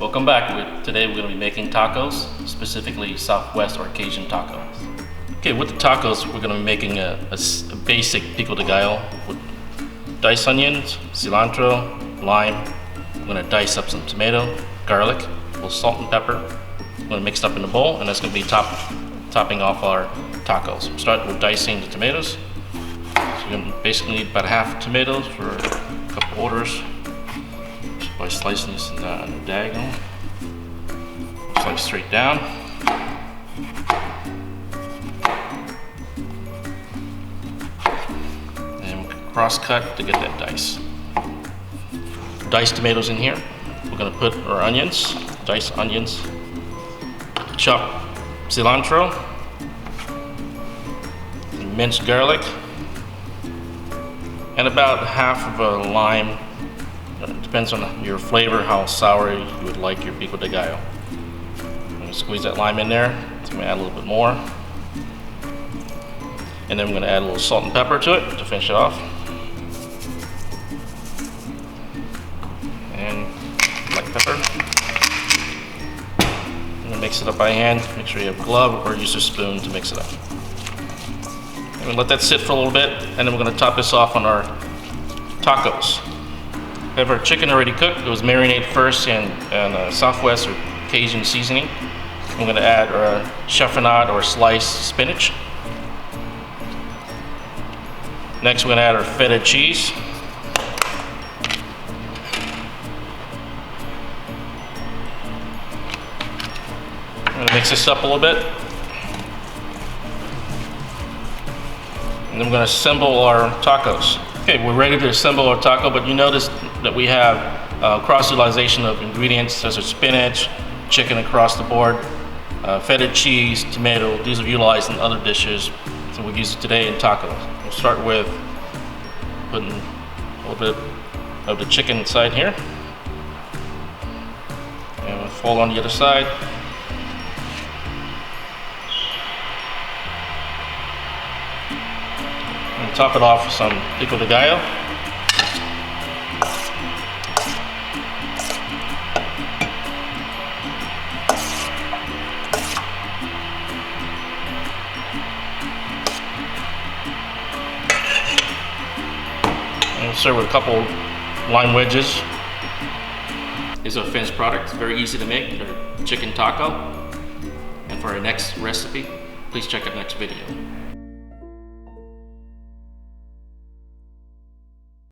Welcome back. Today we're going to be making tacos, specifically Southwest or Cajun tacos. Okay, with the tacos we're going to be making a basic pico de gallo with diced onions, cilantro, lime. I'm going to dice up some tomato, garlic, a little salt and pepper. I'm going to mix it up in a bowl, and that's going to be topping off our tacos. We'll start with dicing the tomatoes. So you're going to basically need about half tomatoes for a couple orders. Just by slicing this in the diagonal. Slice straight down. And cross cut to get that dice. Diced tomatoes in here. We're going to put our onions, diced onions, chop cilantro, minced garlic, and about half of a lime. It depends on your flavor, how sour you would like your pico de gallo. I'm going to squeeze that lime in there. So I'm going to add a little bit more. And then I'm going to add a little salt and pepper to it to finish it off. And black pepper. I'm going to mix it up by hand. Make sure you have a glove or use a spoon to mix it up. I'm going to let that sit for a little bit, and then we're going to top this off on our tacos. We have our chicken already cooked. It was marinated first in Southwest or Cajun seasoning. I'm going to add our chiffonade or sliced spinach. Next, we're going to add our feta cheese. I'm going to mix this up a little bit. And then we're going to assemble our tacos. Okay, we're ready to assemble our taco, but you notice that we have cross-utilization of ingredients such as spinach, chicken across the board, feta cheese, tomato. These are utilized in other dishes, so we'll use it today in tacos. We'll start with putting a little bit of the chicken inside here. And we'll fold on the other side. And top it off with some pico de gallo. And we'll serve with a couple lime wedges. This is our finished product. It's very easy to make, our chicken taco. And for our next recipe, please check out the next video.